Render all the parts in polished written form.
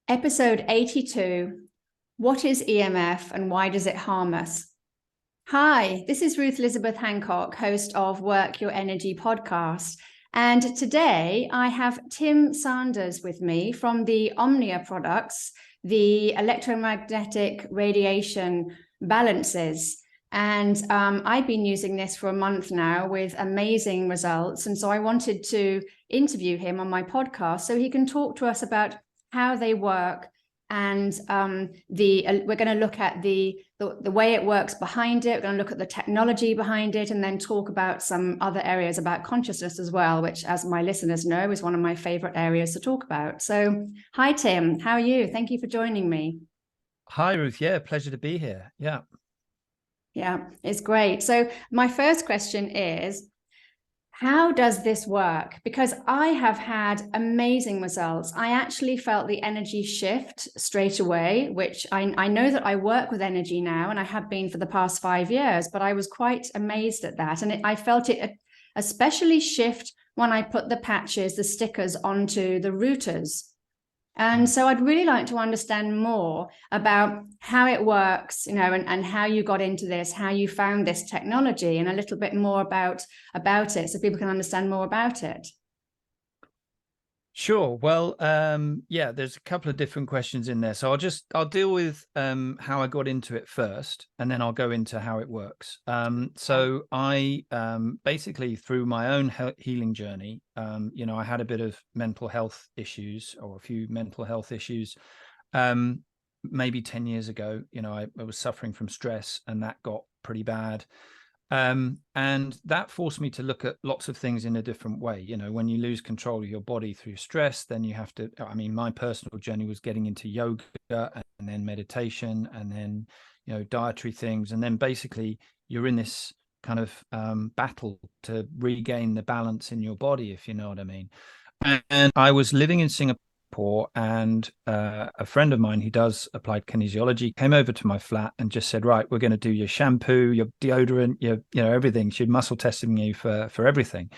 Episode 82, What is EMF and why does it harm us? Hi, this is Ruth Elizabeth Hancock, host of Work Your Energy podcast. And today I have Tim Sandars with me from the OMNIA products, the electromagnetic radiation balancers. And I've been using this for a month now with amazing results. And so I wanted to interview him on my podcast so he can talk to us about how they work, and we're going to look at the way it works behind it. We're going to look at the technology behind it, and then talk about some other areas about consciousness as well, which, as my listeners know, is one of my favorite areas to talk about. So, hi Tim, how are you? Thank you for joining me. Hi Ruth, yeah, pleasure to be here. Yeah, it's great. So my first question is, how does this work? Because I have had amazing results. I actually felt the energy shift straight away, which I know that I work with energy now, and I have been for the past 5 years, but I was quite amazed at that. And I felt it especially shift when I put the patches, the stickers onto the routers. And so I'd really like to understand more about how it works, and how you got into this, how you found this technology, and a little bit more about it so people can understand more about it. Sure. Well, yeah, there's a couple of different questions in there. So I'll deal with how I got into it first, and then I'll go into how it works. So I basically, through my own healing journey, I had a bit of mental health issues, or a few mental health issues. Maybe 10 years ago, I was suffering from stress, and that got pretty bad. And that forced me to look at lots of things in a different way. When you lose control of your body through stress, then you have to, my personal journey was getting into yoga, and then meditation, and then, dietary things. And then basically you're in this kind of battle to regain the balance in your body, if you know what I mean. And I was living in Singapore, and a friend of mine who does applied kinesiology came over to my flat and just said, right, we're going to do your shampoo, your deodorant, your everything. She'd muscle testing you for everything.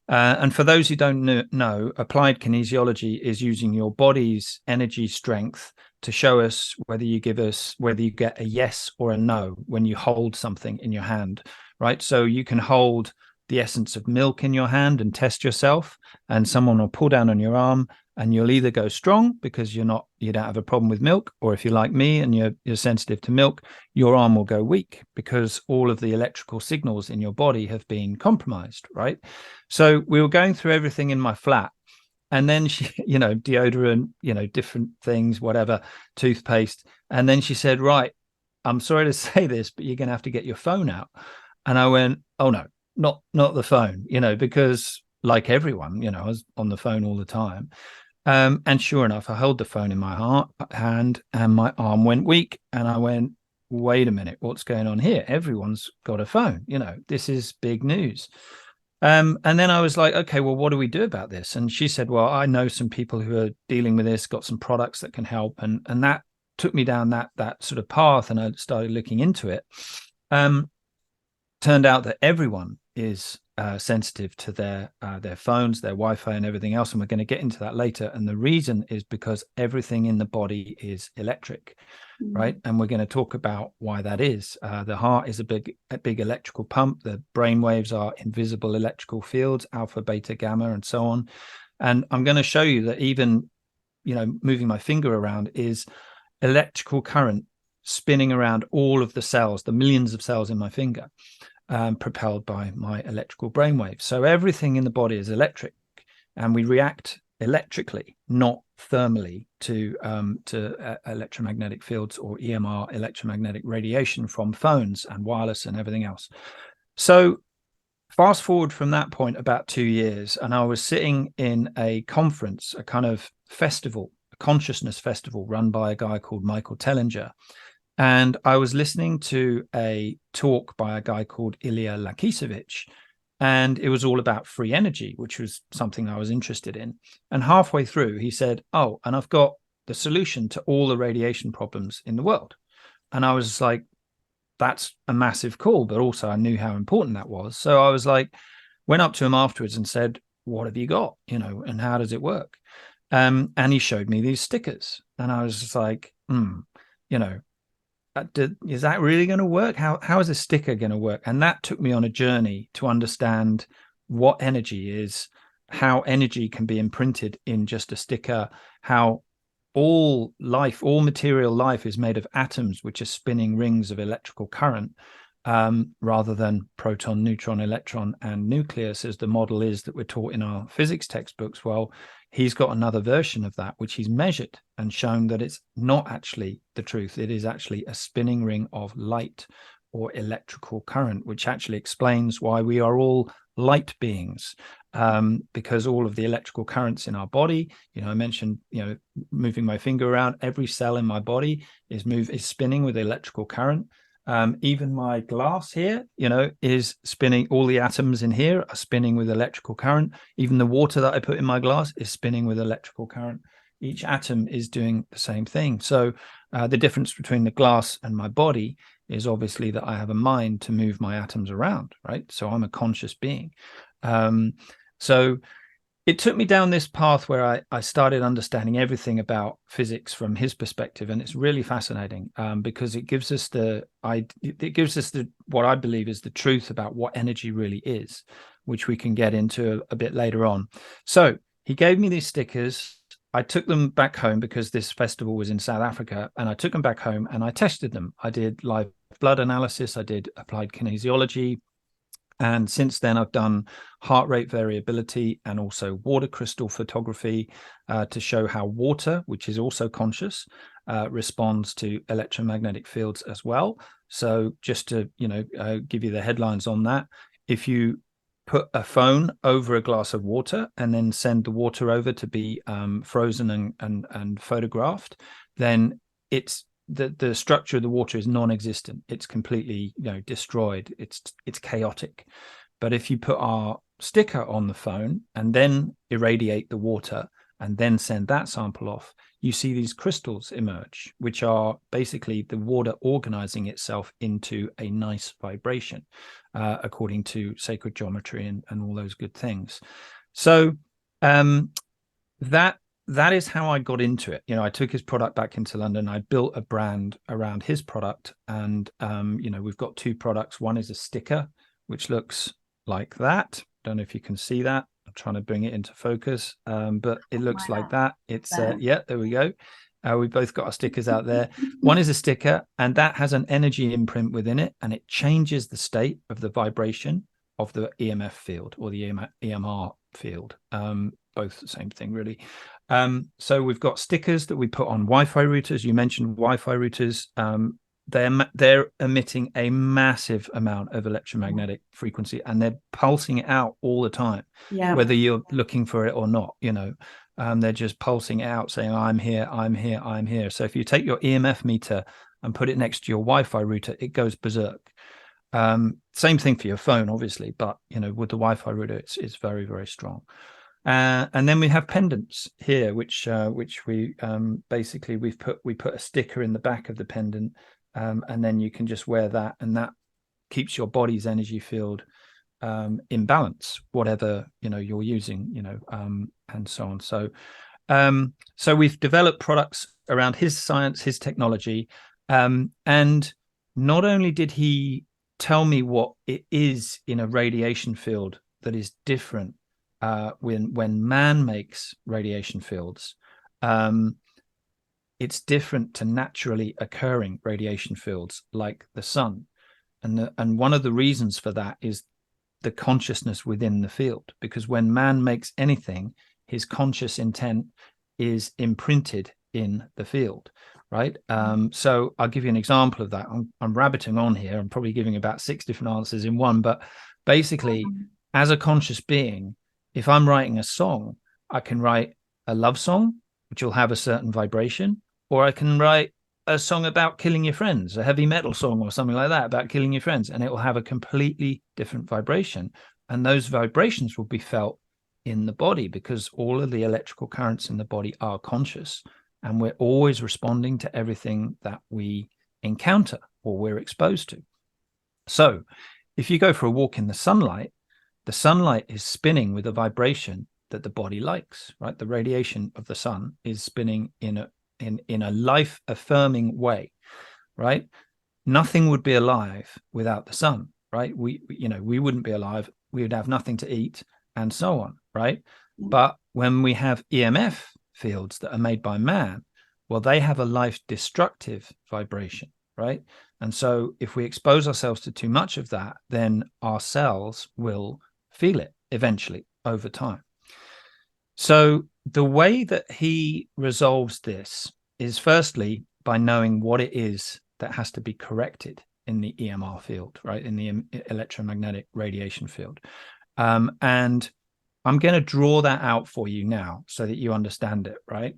And for those who don't know, applied kinesiology is using your body's energy strength to show us whether you get a yes or a no when you hold something in your hand, right? So you can hold the essence of milk in your hand and test yourself, and someone will pull down on your arm, and you'll either go strong because you don't have a problem with milk, or if you're like me and you're sensitive to milk, your arm will go weak because all of the electrical signals in your body have been compromised, right? So we were going through everything in my flat, and then she, deodorant, different things, whatever, toothpaste. And then she said, right, I'm sorry to say this, but you're going to have to get your phone out. And I went, oh no, not the phone, because like everyone, I was on the phone all the time. And sure enough, I held the phone in my hand, and my arm went weak. And I went, wait a minute, what's going on here? Everyone's got a phone, this is big news. And then I was like, okay, well, what do we do about this? And she said, well, I know some people who are dealing with this, got some products that can help. And that took me down that sort of path, and I started looking into it. Turned out that everyone is sensitive to their phones, their Wi-Fi, and everything else, and we're going to get into that later. And the reason is because everything in the body is electric, right? And we're going to talk about why that is. The heart is a big electrical pump. The brain waves are invisible electrical fields, alpha, beta, gamma, and so on. And I'm going to show you that even moving my finger around is electrical current spinning around all of the cells, the millions of cells in my finger, propelled by my electrical brainwaves. So everything in the body is electric, and we react electrically, not thermally, to electromagnetic fields, or EMR, electromagnetic radiation, from phones and wireless and everything else. So fast forward from that point about 2 years, and I was sitting in a conference, a kind of festival, a consciousness festival run by a guy called Michael Tellinger. And I was listening to a talk by a guy called Ilya Lakosovitch, and it was all about free energy, which was something I was interested in. And halfway through, he said, oh, and I've got the solution to all the radiation problems in the world. And I was like, that's a massive call, but also I knew how important that was. So I was like, went up to him afterwards and said, what have you got, and how does it work? And he showed me these stickers, And I was just like, you know, is that really going to work? How is a sticker going to work? And that took me on a journey to understand what energy is, how energy can be imprinted in just a sticker, how all life, all material life is made of atoms, which are spinning rings of electrical current, rather than proton, neutron, electron, and nucleus, as the model is that we're taught in our physics textbooks. Well, he's got another version of that, which he's measured and shown that it's not actually the truth. It is actually a spinning ring of light or electrical current, which actually explains why we are all light beings, because all of the electrical currents in our body, I mentioned, moving my finger around, every cell in my body is spinning with electrical current. Even my glass here, is spinning. All the atoms in here are spinning with electrical current. Even the water that I put in my glass is spinning with electrical current. Each atom is doing the same thing. So the difference between the glass and my body is obviously that I have a mind to move my atoms around, right? So I'm a conscious being. So it took me down this path where I started understanding everything about physics from his perspective, and it's really fascinating, because it gives us what I believe is the truth about what energy really is, which we can get into a bit later on. So he gave me these stickers. I took them back home because this festival was in South Africa, and I took them back home and I tested them. I did live blood analysis. I did applied kinesiology. And since then, I've done heart rate variability and also water crystal photography to show how water, which is also conscious, responds to electromagnetic fields as well. So just to give you the headlines on that, if you put a phone over a glass of water and then send the water over to be frozen and photographed, then it's the structure of the water is non-existent. It's completely destroyed. It's chaotic. But if you put our sticker on the phone and then irradiate the water and then send that sample off, you see these crystals emerge, which are basically the water organizing itself into a nice vibration, according to sacred geometry and all those good things. So that is how I got into it. I took his product back into London. I built a brand around his product, and we've got two products. One is a sticker, which looks like that. Don't know if you can see that. I'm trying to bring it into focus, but it looks like that. It's yeah, there we go. We both got our stickers out there. One is a sticker, and that has an energy imprint within it, and it changes the state of the vibration of the EMF field or the EMR field. Both the same thing, really. So we've got stickers that we put on Wi-Fi routers. You mentioned Wi-Fi routers. They're emitting a massive amount of electromagnetic frequency, and they're pulsing it out all the time, whether you're looking for it or not. They're just pulsing it out, saying, I'm here, I'm here, I'm here. So if you take your EMF meter and put it next to your Wi-Fi router, it goes berserk. Same thing for your phone, obviously, but with the Wi-Fi router, it's very, very strong. And then we have pendants here, which we basically we put a sticker in the back of the pendant, and then you can just wear that, and that keeps your body's energy field in balance, whatever you're using, and so on. So we've developed products around his science, his technology, and not only did he tell me what it is in a radiation field that is different. When man makes radiation fields, it's different to naturally occurring radiation fields like the sun. And one of the reasons for that is the consciousness within the field, because when man makes anything, his conscious intent is imprinted in the field, right? So I'll give you an example of that. I'm rabbiting on here. I'm probably giving about 6 different answers in one, but basically, as a conscious being, if I'm writing a song, I can write a love song, which will have a certain vibration, or I can write a song about killing your friends, a heavy metal song or something like that about killing your friends, and it will have a completely different vibration. And those vibrations will be felt in the body because all of the electrical currents in the body are conscious, and we're always responding to everything that we encounter or we're exposed to. So if you go for a walk in the sunlight is spinning with a vibration that the body likes, right? The radiation of the sun is spinning in in a life affirming way, right? Nothing would be alive without the sun, right? We wouldn't be alive. We would have nothing to eat and so on, right? But when we have EMF fields that are made by man, well, they have a life destructive vibration, right? And so if we expose ourselves to too much of that, then our cells will feel it eventually over time. So the way that he resolves this is firstly by knowing what it is that has to be corrected in the EMR field, right? In the electromagnetic radiation field. And I'm going to draw that out for you now so that you understand it, right?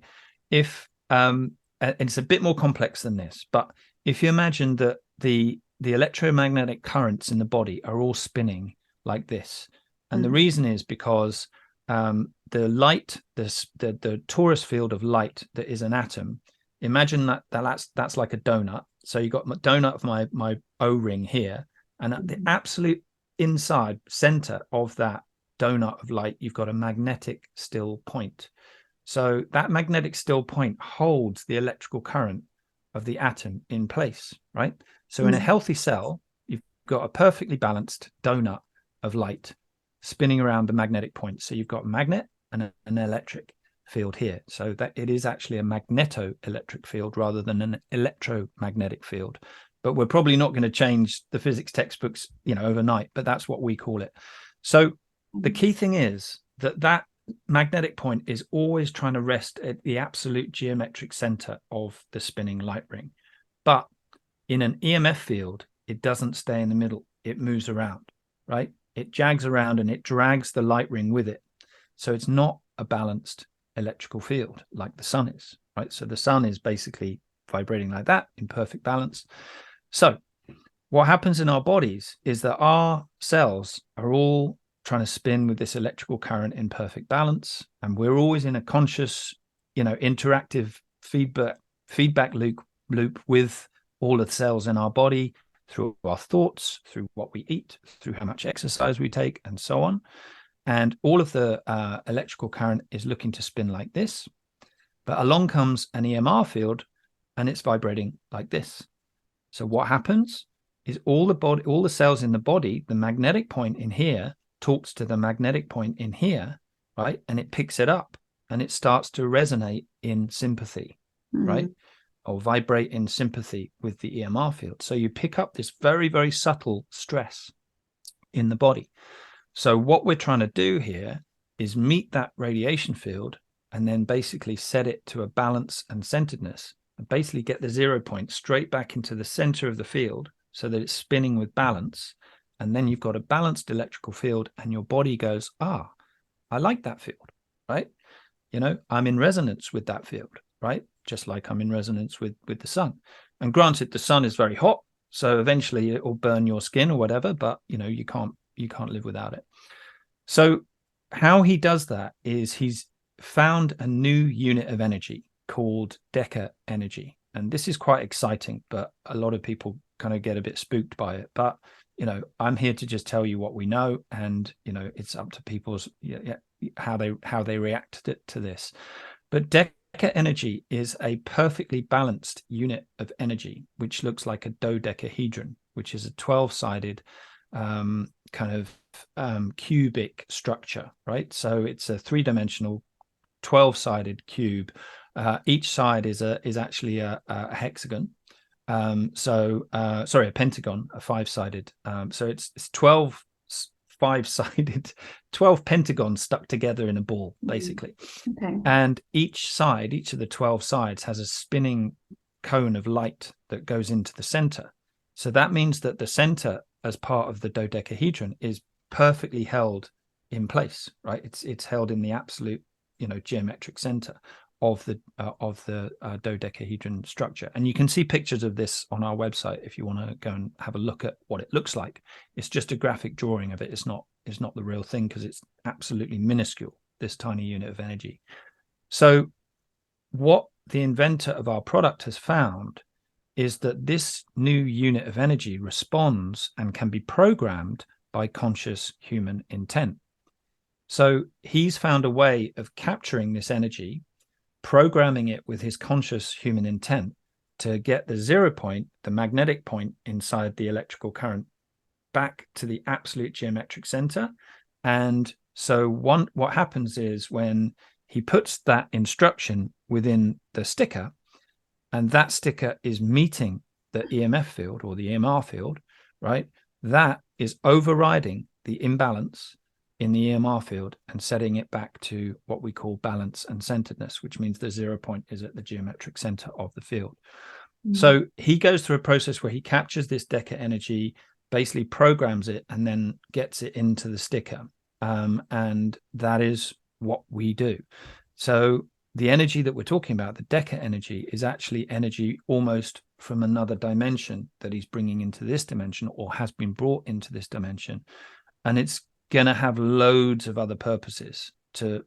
If it's a bit more complex than this, but if you imagine that the electromagnetic currents in the body are all spinning like this, and the reason is because the light, the torus field of light that is an atom, imagine that's like a donut. So you got my donut of my O-ring here, and at the absolute inside center of that donut of light, you've got a magnetic still point. So that magnetic still point holds the electrical current of the atom in place, right? So in a healthy cell, you've got a perfectly balanced donut of light spinning around the magnetic point. So you've got a magnet and an electric field here. So that it is actually a magneto-electric field rather than an electromagnetic field. But we're probably not going to change the physics textbooks, overnight, but that's what we call it. So the key thing is that magnetic point is always trying to rest at the absolute geometric center of the spinning light ring. But in an EMF field, it doesn't stay in the middle. It moves around, right? It jags around and it drags the light ring with it. So it's not a balanced electrical field like the sun is, right? So the sun is basically vibrating like that in perfect balance. So what happens in our bodies is that our cells are all trying to spin with this electrical current in perfect balance, and we're always in a conscious, interactive feedback loop with all of the cells in our body through our thoughts, through what we eat, through how much exercise we take, and so on. And all of the electrical current is looking to spin like this, but along comes an EMR field and it's vibrating like this. So what happens is all the cells in the body, the magnetic point in here talks to the magnetic point in here, right? And it picks it up and it starts to resonate in sympathy, right? Or vibrate in sympathy with the EMR field. So you pick up this very, very subtle stress in the body. So what we're trying to do here is meet that radiation field and then basically set it to a balance and centeredness, and basically get the 0 point straight back into the center of the field so that it's spinning with balance. And then you've got a balanced electrical field and your body goes, I like that field, right? I'm in resonance with that field, right? Just like I'm in resonance with the sun. And granted, the sun is very hot, so eventually it will burn your skin or whatever, but you can't live without it. So how he does that is he's found a new unit of energy called Deca Energy. And this is quite exciting, but a lot of people kind of get a bit spooked by it. But, I'm here to just tell you what we know, and, it's up to people's how they react to this. But Deca Energy is a perfectly balanced unit of energy, which looks like a dodecahedron, which is a 12-sided cubic structure, right? So it's a 3-dimensional 12-sided cube. Each side is actually a hexagon. A pentagon, a 5-sided. So it's 12 5-sided, 12 pentagons stuck together in a ball, basically. Okay. And each of the 12 sides has a spinning cone of light that goes into the center. So that means that the center, as part of the dodecahedron, is perfectly held in place, right? It's held in the absolute, geometric center of the dodecahedron structure. And you can see pictures of this on our website if you want to go and have a look at what it looks like. It's just a graphic drawing of it. It's not the real thing because it's absolutely minuscule, this tiny unit of energy. So what the inventor of our product has found is that this new unit of energy responds and can be programmed by conscious human intent. So he's found a way of capturing this energy programming it with his conscious human intent to get the 0 point, the magnetic point inside the electrical current, back to the absolute geometric center. And so what happens is when he puts that instruction within the sticker, and that sticker is meeting the EMF field or the EMR field, right? That is overriding the imbalance in the EMR field and setting it back to what we call balance and centeredness, which means the 0 point is at the geometric center of the field. So he goes through a process where he captures this Deca energy, basically programs it, and then gets it into the sticker. And that is what we do. So the energy that we're talking about, the Deca energy, is actually energy almost from another dimension that he's bringing into this dimension, or has been brought into this dimension. And it's going to have loads of other purposes in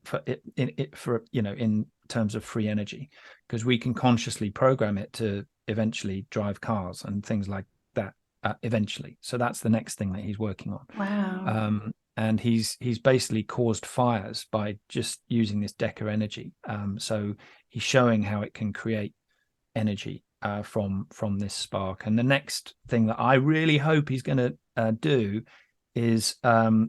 terms of free energy, because we can consciously program it to eventually drive cars and things like that eventually. So that's the next thing that he's working on. Wow. And he's basically caused fires by just using this Deca energy. So he's showing how it can create energy from this spark. And the next thing that I really hope he's going to do is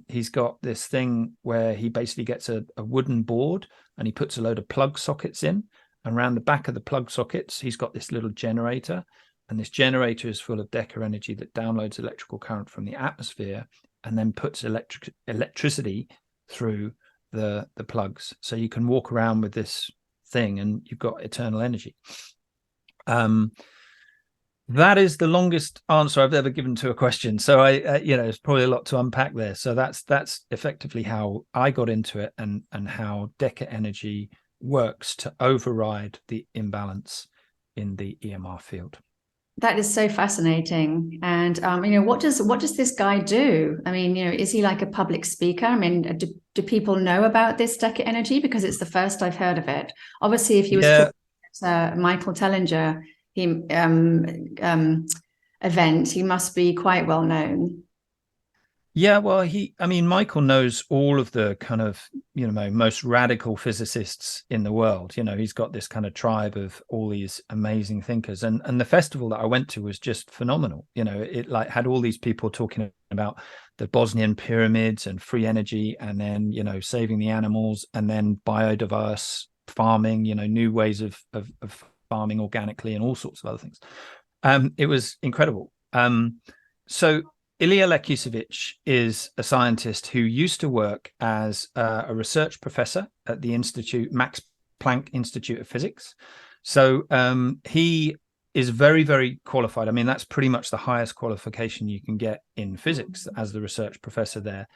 he's got this thing where he basically gets a wooden board and he puts a load of plug sockets in, and around the back of the plug sockets he's got this little generator, and this generator is full of Deca energy that downloads electrical current from the atmosphere and then puts electricity through the plugs. So you can walk around with this thing and you've got eternal energy. That is the longest answer I've ever given to a question. So it's probably a lot to unpack there. So that's effectively how I got into it, and how Deca energy works to override the imbalance in the EMR field. That is so fascinating. And what does this guy do? I mean, is he like a public speaker? I mean, do people know about this Deca energy? Because it's the first I've heard of it. Obviously, if he was talking at Michael Tellinger event, he must be quite well known. Yeah, well, Michael knows all of the kind of, most radical physicists in the world. He's got this kind of tribe of all these amazing thinkers. And the festival that I went to was just phenomenal. It like had all these people talking about the Bosnian pyramids and free energy, and then, saving the animals, and then biodiverse farming, new ways of farming organically, and all sorts of other things. It was incredible. So Ilya Lakosovitch is a scientist who used to work as a research professor at the Max Planck Institute of Physics. So he is very, very qualified. I mean, that's pretty much the highest qualification you can get in physics, as the research professor there.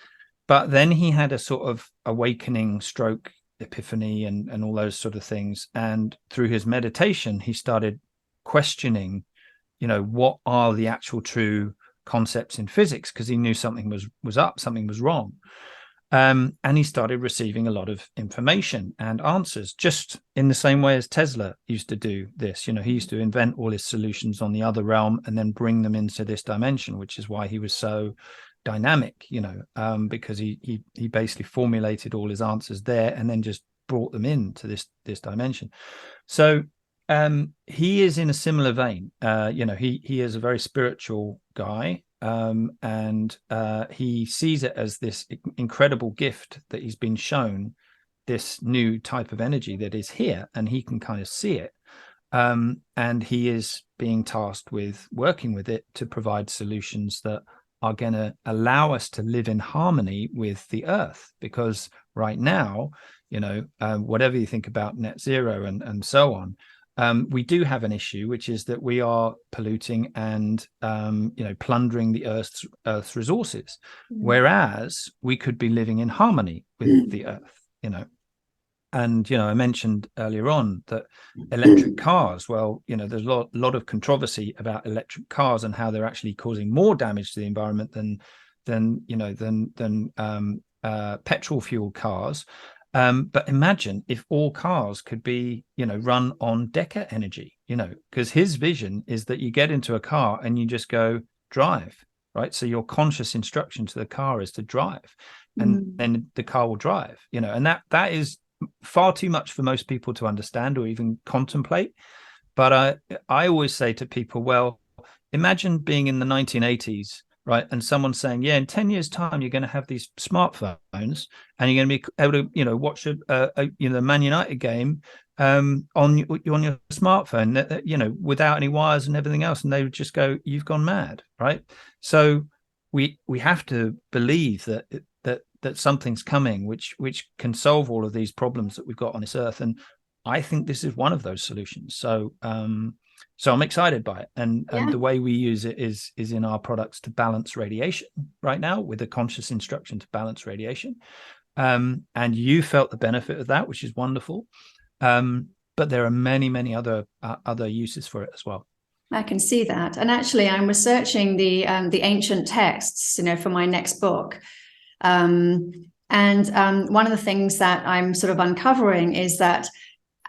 But then he had a sort of awakening, stroke, epiphany, and all those sort of things. And through his meditation, he started questioning, what are the actual true concepts in physics, because he knew something was up, something was wrong. And he started receiving a lot of information and answers, just in the same way as Tesla used to do this. He used to invent all his solutions on the other realm and then bring them into this dimension, which is why he was so dynamic, because he basically formulated all his answers there and then just brought them into this dimension. So he is in a similar vein. He is a very spiritual guy, and he sees it as this incredible gift that he's been shown, this new type of energy that is here, and he can kind of see it. And he is being tasked with working with it to provide solutions that are going to allow us to live in harmony with the earth. Because right now, whatever you think about net zero and so on, we do have an issue, which is that we are polluting and plundering the Earth's resources, whereas we could be living in harmony with the Earth. And I mentioned earlier on that electric cars. Well, there's a lot of controversy about electric cars and how they're actually causing more damage to the environment than petrol fueled cars. But imagine if all cars could be, run on Deca energy, because his vision is that you get into a car and you just go drive, right? So your conscious instruction to the car is to drive, and then the car will drive, and that is far too much for most people to understand or even contemplate. But I always say to people, well, imagine being in the 1980s, right? And someone saying, yeah, in 10 years time, you're going to have these smartphones and you're going to be able to, you know, watch the Man United game on your smartphone, you know, without any wires and everything else. And they would just go, you've gone mad, right? So we have to believe that something's coming, which can solve all of these problems that we've got on this earth. And I think this is one of those solutions. So so I'm excited by it. And the way we use it is in our products to balance radiation right now, with a conscious instruction to balance radiation. And you felt the benefit of that, which is wonderful. But there are many other uses for it as well. I can see that. And actually, I'm researching the ancient texts, you know, for my next book. And one of the things that I'm sort of uncovering is that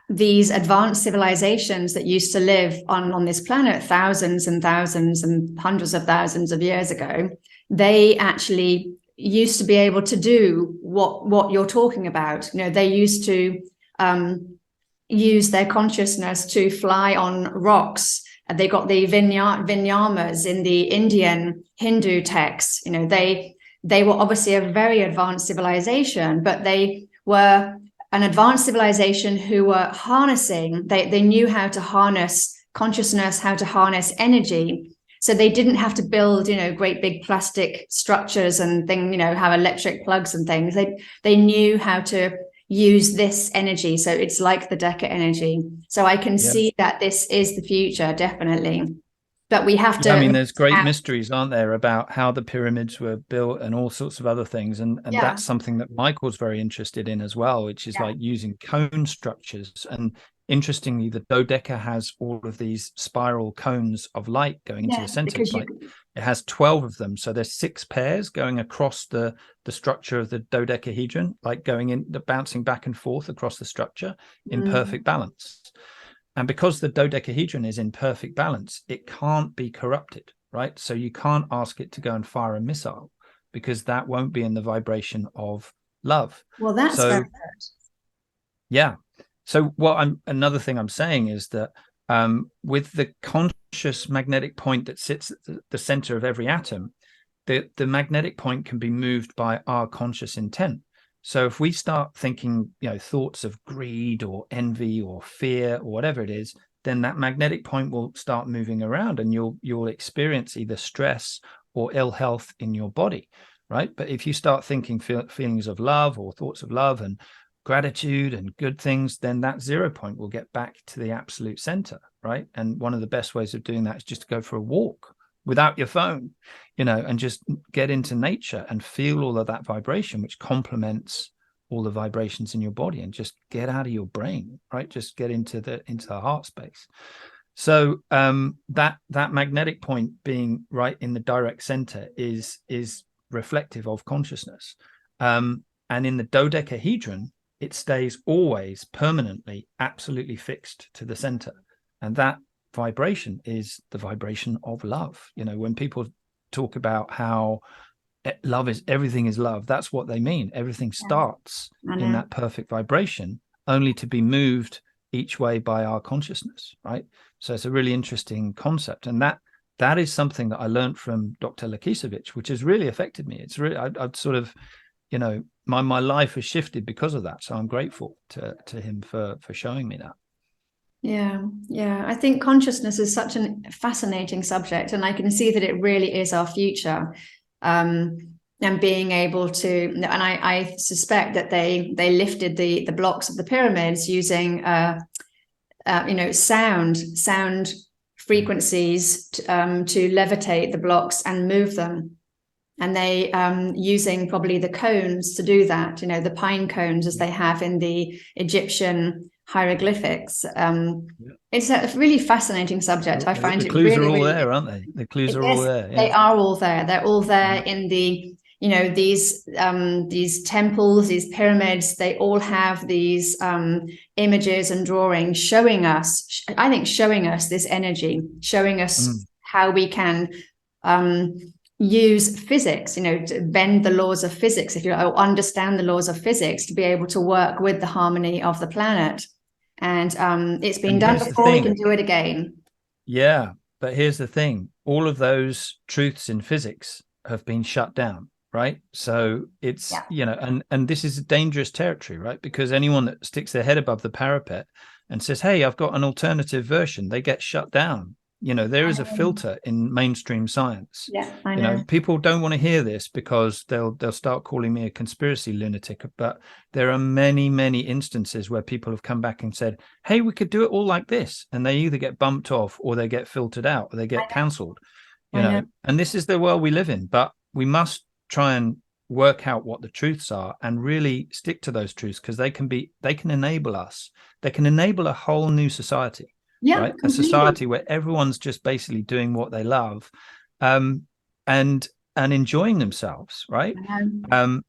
these advanced civilizations that used to live on this planet thousands and thousands and hundreds of thousands of years ago, they actually used to be able to do what you're talking about. You know, they used to use their consciousness to fly on rocks. They got the vinyamas in the Indian Hindu texts. You know, they were obviously a very advanced civilization, but they were an advanced civilization who were harnessing, they knew how to harness consciousness, how to harness energy. So they didn't have to build, you know, great big plastic structures and things, you know, have electric plugs and things. They knew how to use this energy. So it's like the Deca Energy. So I can see that this is the future, definitely. But we have to. I mean, there's great mysteries, aren't there, about how the pyramids were built and all sorts of other things. And that's something that Michael's very interested in as well, which is like using cone structures. And interestingly, the dodeca has all of these spiral cones of light going into the center. It's like it has 12 of them. So there's 6 pairs going across the structure of the dodecahedron, like going in, bouncing back and forth across the structure in perfect balance. And because the dodecahedron is in perfect balance, it can't be corrupted, right? So you can't ask it to go and fire a missile, because that won't be in the vibration of love. Well, that's very good. Yeah. So another thing I'm saying is that with the conscious magnetic point that sits at the center of every atom, the magnetic point can be moved by our conscious intent. So if we start thinking, you know, thoughts of greed or envy or fear or whatever it is, then that magnetic point will start moving around, and you'll experience either stress or ill health in your body, right? But if you start thinking feelings of love or thoughts of love and gratitude and good things, then that 0 point will get back to the absolute center, right? And one of the best ways of doing that is just to go for a walk without your phone, you know, and just get into nature and feel all of that vibration, which complements all the vibrations in your body, and just get out of your brain, right? Just get into the heart space. So that magnetic point being right in the direct center is reflective of consciousness. And in the dodecahedron, it stays always permanently, absolutely fixed to the center. And that vibration is the vibration of love. You know, when people talk about how love is, everything is love, that's what they mean. Everything starts in that perfect vibration, only to be moved each way by our consciousness, right? So it's a really interesting concept. And that is something that I learned from Dr. Lakosovitch, which has really affected me. It's really, I've sort of, you know, my life has shifted because of that. So I'm grateful to him for showing me that. Yeah. I think consciousness is such a fascinating subject, and I can see that it really is our future. And being able to, and I suspect that they lifted the blocks of the pyramids using, you know, sound frequencies to levitate the blocks and move them. And they using probably the cones to do that, you know, the pine cones as they have in the Egyptian hieroglyphics. It's a really fascinampassionating subject. I find the it clues really, are all really, there, aren't they? The clues are all there. They are all there. They're all there in the, you know, these temples, these pyramids. They all have these images and drawings showing us, showing us this energy, showing us how we can use physics, to bend the laws of physics, if you like, or understand the laws of physics to be able to work with the harmony of the planet. And it's been done before, we can do it again. Yeah, but here's the thing. All of those truths in physics have been shut down, right? So it's, and this is a dangerous territory, right? Because anyone that sticks their head above the parapet and says, hey, I've got an alternative version, they get shut down. There is a filter in mainstream science. Yeah, I know. People don't want to hear this because they'll start calling me a conspiracy lunatic. But there are many, many instances where people have come back and said, hey, we could do it all like this. And they either get bumped off or they get filtered out or they get cancelled, and this is the world we live in. But we must try and work out what the truths are and really stick to those truths, because they can enable us. They can enable a whole new society. Yeah, right? A society where everyone's just basically doing what they love, and enjoying themselves, right?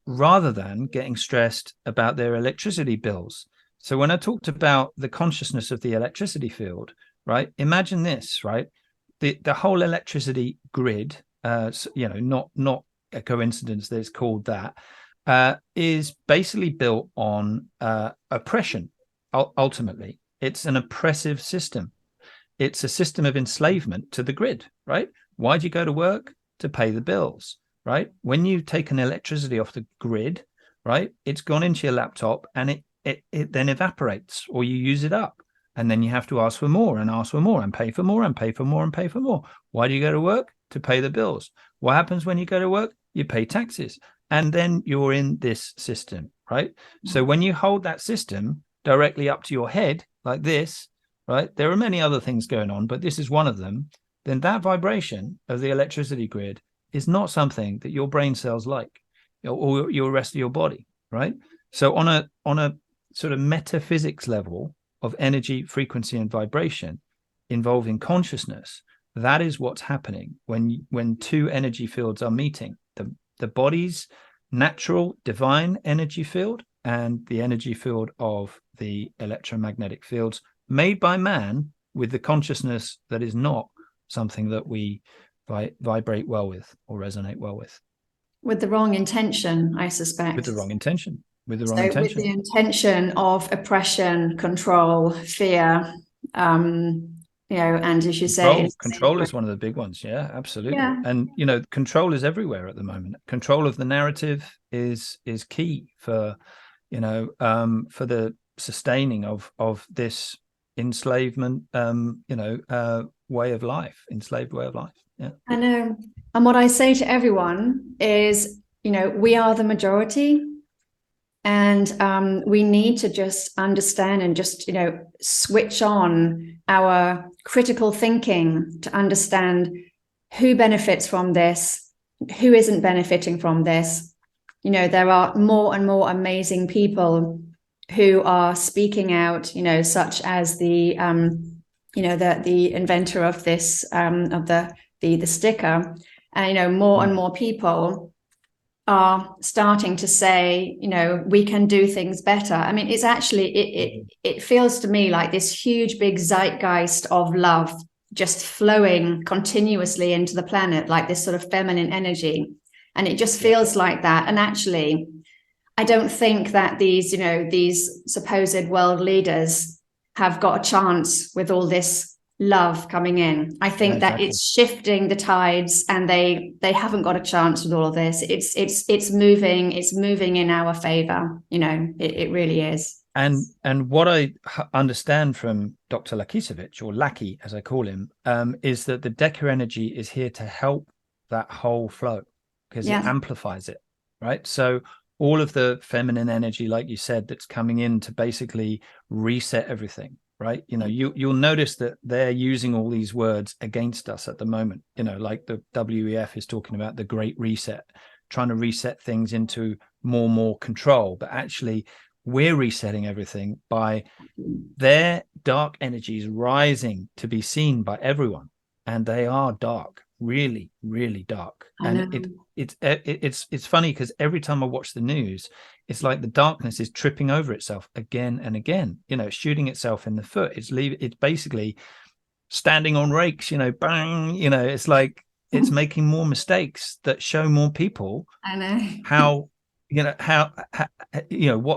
Rather than getting stressed about their electricity bills. So when I talked about the consciousness of the electricity field, right? Imagine this, right? The whole electricity grid, not a coincidence that it's called that, is basically built on oppression, ultimately. It's an oppressive system. It's a system of enslavement to the grid, right? Why do you go to work? To pay the bills, right? When you take an electricity off the grid, right, it's gone into your laptop and it then evaporates, or you use it up. And then you have to ask for more and ask for more and pay for more and pay for more and pay for more. Why do you go to work? To pay the bills. What happens when you go to work? You pay taxes. And then you're in this system, right? So when you hold that system directly up to your head, like this, right? There are many other things going on, but this is one of them. Then that vibration of the electricity grid is not something that your brain cells like, or your rest of your body, right? So on a sort of metaphysics level of energy, frequency, and vibration involving consciousness, that is what's happening when two energy fields are meeting. The body's natural divine energy field and the energy field of the electromagnetic fields made by man, with the consciousness that is not something that we vibrate well with or resonate well with. With the wrong intention, I suspect. With the wrong intention. With the intention of oppression, control, fear, and as you say, control is one of the big ones. Yeah, absolutely. Yeah. And control is everywhere at the moment. Control of the narrative is key for for the sustaining of this enslavement way of life, enslaved way of life. Yeah, I know. And what I say to everyone is, we are the majority, and we need to just understand and just switch on our critical thinking to understand who benefits from this, who isn't benefiting from this. There are more and more amazing people who are speaking out, such as the the inventor of this of the sticker, and more and more people are starting to say, we can do things better. I mean, it's actually it feels to me like this huge big zeitgeist of love just flowing continuously into the planet, like this sort of feminine energy, and it just feels like that. And actually, I don't think that these supposed world leaders have got a chance with all this love coming in. I think that it's shifting the tides, and they haven't got a chance with all of this. It's moving in our favor. It really is. And what I understand from Dr. Lakosovitch, or Lackey as I call him, is that the Deca Energy is here to help that whole flow, because it amplifies it, right? So all of the feminine energy, like you said, that's coming in to basically reset everything, right? You'll notice that they're using all these words against us at the moment, like the WEF is talking about the Great Reset, trying to reset things into more control. But actually, we're resetting everything by their dark energies rising to be seen by everyone. And they are dark, really, really dark. And it's funny, because every time I watch the news, it's like the darkness is tripping over itself again and again, shooting itself in the foot. It's basically standing on rakes, bang, it's like it's making more mistakes that show more people I know how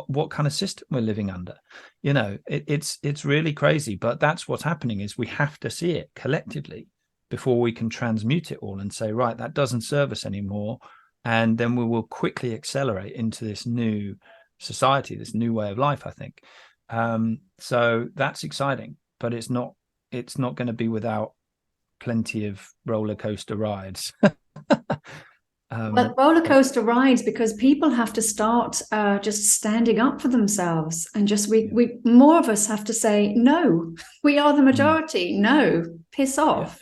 what kind of system we're living under. It's really crazy, but that's what's happening, is we have to see it collectively before we can transmute it all and say, right, that doesn't serve us anymore, and then we will quickly accelerate into this new society, this new way of life, I think. So that's exciting, but it's not going to be without plenty of roller coaster rides. Well, roller coaster rides, because people have to start just standing up for themselves, and just we more of us have to say, no, we are the majority. No, piss off.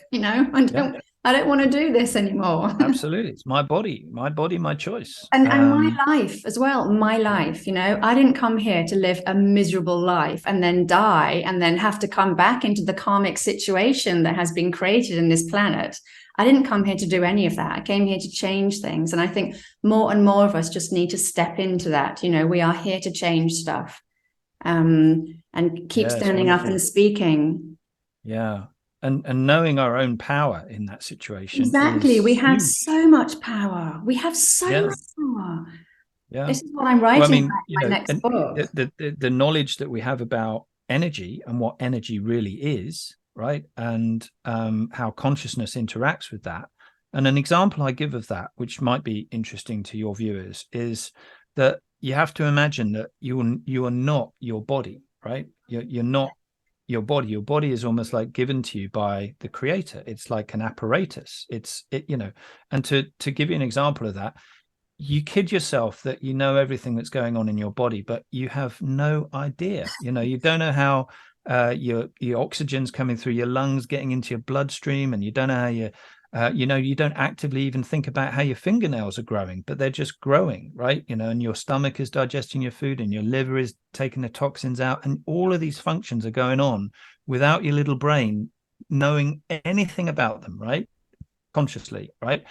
I don't want to do this anymore. Absolutely, it's my body, my choice, and my life as well. My life. I didn't come here to live a miserable life and then die and then have to come back into the karmic situation that has been created in this planet. I didn't come here to do any of that. I came here to change things. And I think more and more of us just need to step into that. We are here to change stuff, and keep standing up and speaking. Yeah. And knowing our own power in that situation. Exactly. We have so much power. We have so much power. Yeah. This is what I'm writing about in my next book. The knowledge that we have about energy and what energy really is, right? And how consciousness interacts with that. And an example I give of that, which might be interesting to your viewers, is that you have to imagine that you are not your body, right? You're not your body. Your body is almost like given to you by the creator. It's like an apparatus. And to give you an example of that, you kid yourself that you know everything that's going on in your body, but you have no idea. You don't know how your oxygen's coming through your lungs, getting into your bloodstream, and you don't know how you don't actively even think about how your fingernails are growing, but they're just growing, right? And your stomach is digesting your food, and your liver is taking the toxins out, and all of these functions are going on without your little brain knowing anything about them, right? Consciously, right?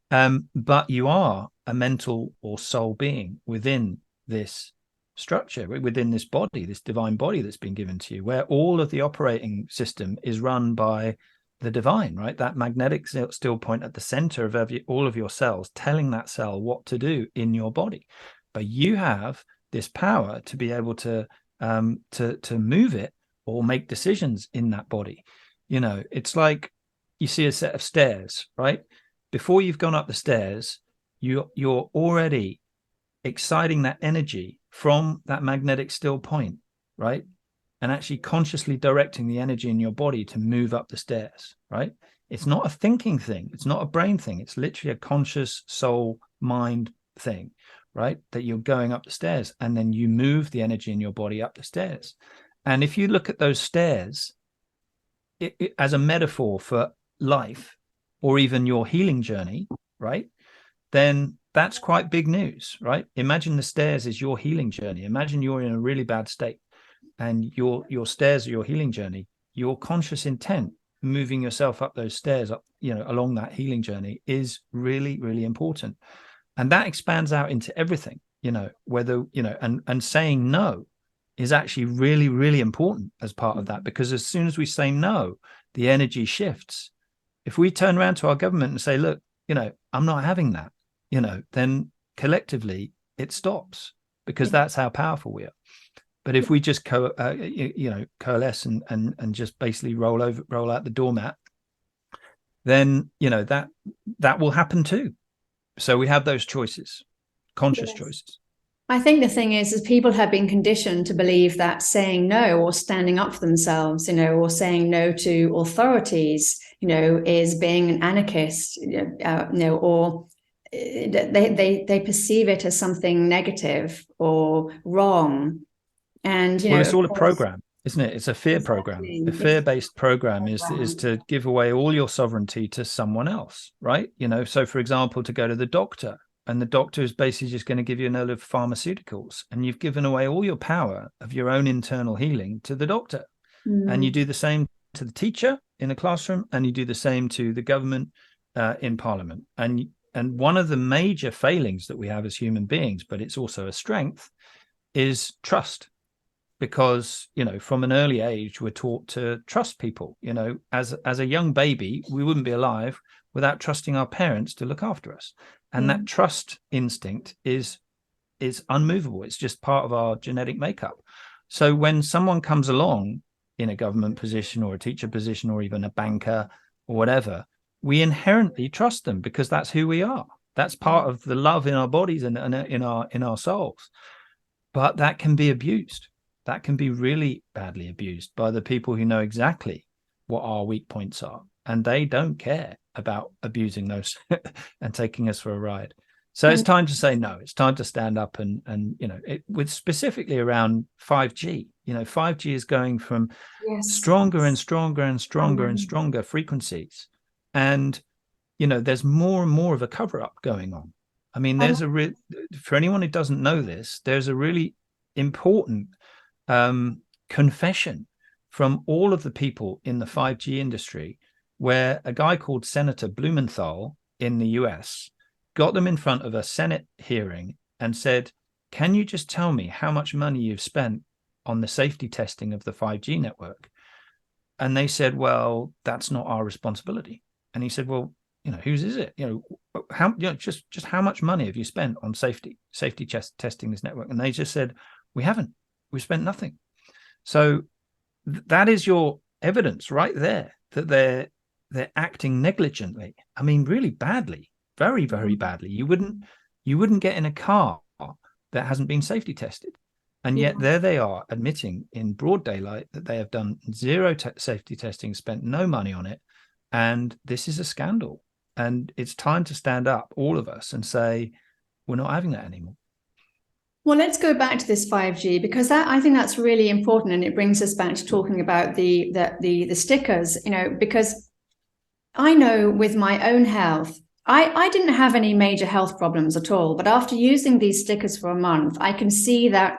But you are a mental or soul being within this structure, within this body, this divine body that's been given to you, where all of the operating system is run by the divine, right? That magnetic still point at the center of all of your cells, telling that cell what to do in your body. But you have this power to be able to move it or make decisions in that body. It's like you see a set of stairs, right? Before you've gone up the stairs, you're already exciting that energy from that magnetic still point, right? And actually consciously directing the energy in your body to move up the stairs, right? It's not a thinking thing. It's not a brain thing. It's literally a conscious soul mind thing, right? That you're going up the stairs, and then you move the energy in your body up the stairs. And if you look at those stairs as a metaphor for life, or even your healing journey, right? Then that's quite big news, right? Imagine the stairs is your healing journey. Imagine you're in a really bad state, and your stairs are your healing journey. Your conscious intent moving yourself up those stairs, up along that healing journey, is really, really important. And that expands out into everything, whether and saying no is actually really, really important as part of that, because as soon as we say no, the energy shifts. If we turn around to our government and say, look, I'm not having that, then collectively it stops, because that's how powerful we are. But if we just coalesce and just basically roll out the doormat, then that will happen too. So we have those choices, conscious choices. I think the thing is people have been conditioned to believe that saying no, or standing up for themselves, or saying no to authorities, is being an anarchist, or they perceive it as something negative or wrong. And well, it's all a program, isn't it? It's a fear program. A fear-based program is to give away all your sovereignty to someone else, right? So for example, to go to the doctor, and the doctor is basically just going to give you a load of pharmaceuticals, and you've given away all your power of your own internal healing to the doctor. And you do the same to the teacher in a classroom, and you do the same to the government in parliament. And one of the major failings that we have as human beings, but it's also a strength, is trust. because, you know, from an early age, we're taught to trust people. You know, as a young baby, we wouldn't be alive without trusting our parents to look after us. And that trust instinct is unmovable. It's just part of our genetic makeup. So when someone comes along in a government position or a teacher position or even a banker or whatever, we inherently trust them because that's who we are. That's part of the love in our bodies and in our souls. But that can be abused. That can be really badly abused by the people who know exactly what our weak points are, and they don't care about abusing those and taking us for a ride. So it's time to say no. It's time to stand up and you know, with specifically around 5G. You know, 5G is going from stronger and stronger and stronger and stronger frequencies, and you know, there's more and more of a cover-up going on. I mean, there's for anyone who doesn't know this, there's a really important confession from all of the people in the 5G industry, where a guy called Senator Blumenthal in the US got them in front of a Senate hearing and said, can you just tell me how much money you've spent on the safety testing of the 5G network? And they said, well, that's not our responsibility. And he said, well, you know, whose is it? You know, how, you know, just how much money have you spent on safety testing this network? And they just said, we haven't. We've spent nothing. So that is your evidence right there that they're acting negligently. I mean, really badly, very, very badly. You wouldn't get in a car that hasn't been safety tested. And yet there they are admitting in broad daylight that they have done zero safety testing, spent no money on it. And this is a scandal. And it's time to stand up, all of us, and say, we're not having that anymore. Well, let's go back to this 5G, because I think that's really important, and it brings us back to talking about the stickers. You know, because I know with my own health, I didn't have any major health problems at all, but after using these stickers for a month, I can see that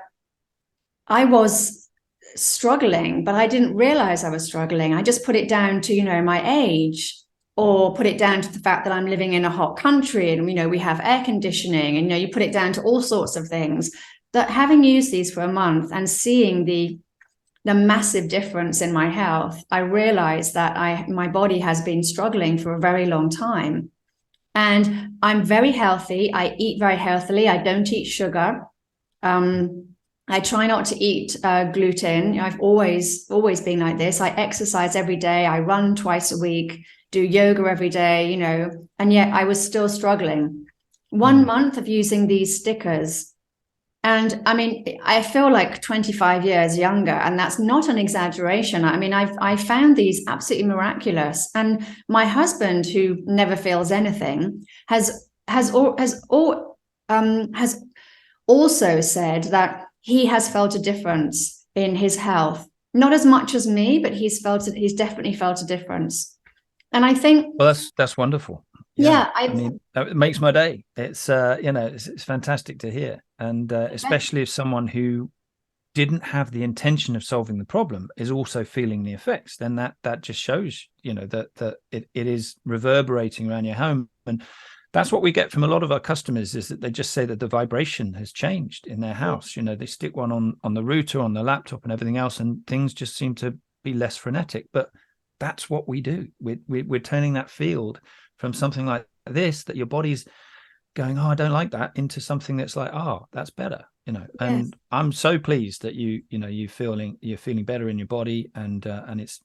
I was struggling, but I didn't realize I was struggling. I just put it down to, you know, my age, or put it down to the fact that I'm living in a hot country and, you know, we have air conditioning, and, you know, you put it down to all sorts of things. That having used these for a month and seeing the massive difference in my health, I realized that my body has been struggling for a very long time. And I'm very healthy. I eat very healthily. I don't eat sugar. I try not to eat gluten. I've always been like this. I exercise every day. I run twice a week, do yoga every day, you know, and yet I was still struggling. 1 month of using these stickers. And I mean, I feel like 25 years younger, and that's not an exaggeration. I mean, I found these absolutely miraculous. And my husband, who never feels anything, has also said that he has felt a difference in his health. Not as much as me, but he's definitely felt a difference. And I think, well, that's wonderful. Yeah, I mean, it makes my day. It's you know, it's fantastic to hear, and especially if someone who didn't have the intention of solving the problem is also feeling the effects, then that just shows, you know, that it is reverberating around your home. And that's what we get from a lot of our customers, is that they just say that the vibration has changed in their house. You know, they stick one on the router, on the laptop and everything else, and things just seem to be less frenetic. But that's what we do. We're turning that field from something like this, that your body's going, oh, I don't like that, into something that's like, oh, that's better, you know. And yes, I'm so pleased that you're feeling better in your body, and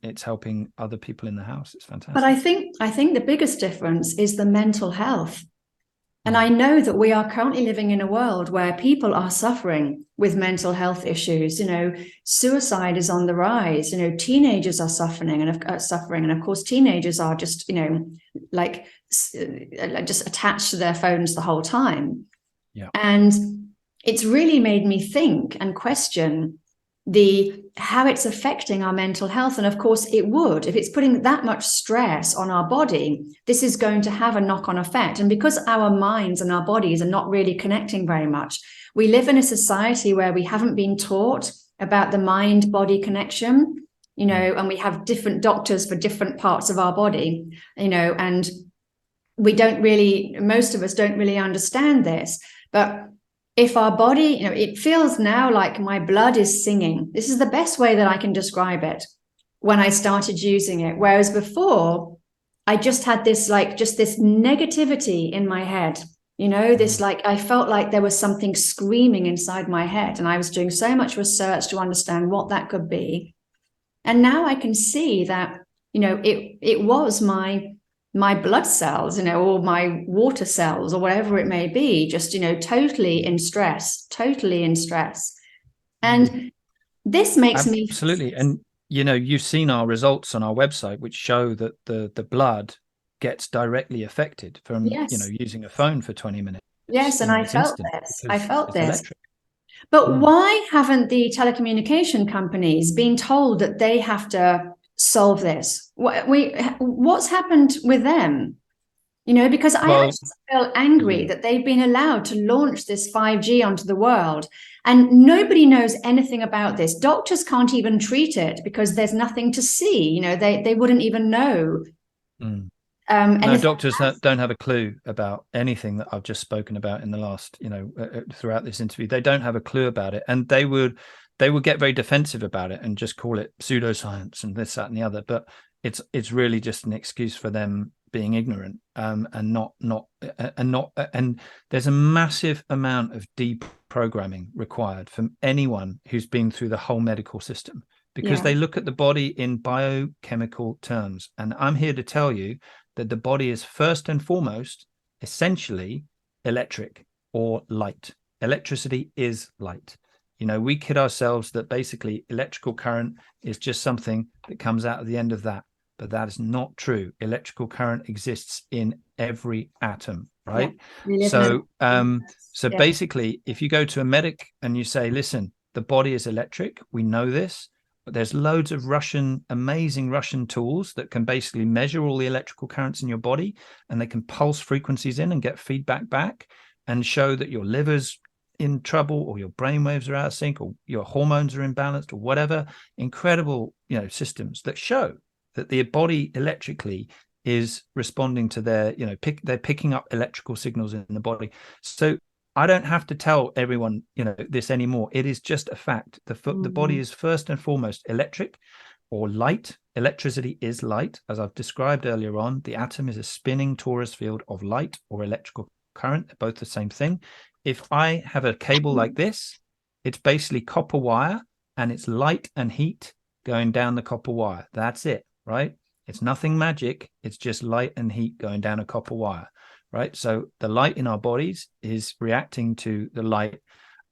it's helping other people in the house. It's fantastic. But I think the biggest difference is the mental health. And I know that we are currently living in a world where people are suffering with mental health issues. You know, suicide is on the rise. You know, teenagers are suffering, and of course, teenagers are just, you know, like just attached to their phones the whole time. Yeah, and it's really made me think and question how it's affecting our mental health. And of course it would, if it's putting that much stress on our body, this is going to have a knock-on effect. And because our minds and our bodies are not really connecting very much, we live in a society where we haven't been taught about the mind-body connection, you know, and we have different doctors for different parts of our body, you know, and most of us don't really understand this. But if our body, it feels now like my blood is singing. This is the best way that I can describe it when I started using it. Whereas before, I just had this, just this negativity in my head, this, I felt like there was something screaming inside my head. And I was doing so much research to understand what that could be. And now I can see that, it was my blood cells, or my water cells, or whatever it may be, just, totally in stress. And this makes me... Absolutely. And, you've seen our results on our website, which show that the blood gets directly affected from, using a phone for 20 minutes. Yes, and I felt this. Electric. But why haven't the telecommunication companies been told that they have to solve this? What's happened with them? Because I actually feel angry that they've been allowed to launch this 5G onto the world, and nobody knows anything about this. Doctors can't even treat it because there's nothing to see. They wouldn't even know. No, doctors don't have a clue about anything that I've just spoken about in the last, throughout this interview. They don't have a clue about it, and they would get very defensive about it and just call it pseudoscience and this, that, and the other. But it's really just an excuse for them being ignorant, and there's a massive amount of deprogramming required from anyone who's been through the whole medical system, because they look at the body in biochemical terms. And I'm here to tell you that the body is first and foremost essentially electric or light. Electricity is light. We kid ourselves that basically electrical current is just something that comes out at the end of that, but that is not true. Electrical current exists in every atom, right? So basically, if you go to a medic and you say, listen, the body is electric, we know this, but there's loads of amazing Russian tools that can basically measure all the electrical currents in your body, and they can pulse frequencies in and get feedback back and show that your liver's in trouble, or your brain waves are out of sync, or your hormones are imbalanced, or whatever. Incredible, systems that show that the body electrically is responding to their, they're picking up electrical signals in the body. So I don't have to tell everyone, this anymore. It is just a fact. The body is first and foremost electric or light. Electricity is light. As I've described earlier on, the atom is a spinning torus field of light or electrical current. They're both the same thing. If I have a cable like this, it's basically copper wire, and it's light and heat going down the copper wire. That's it, right? It's nothing magic. It's just light and heat going down a copper wire. Right. So the light in our bodies is reacting to the light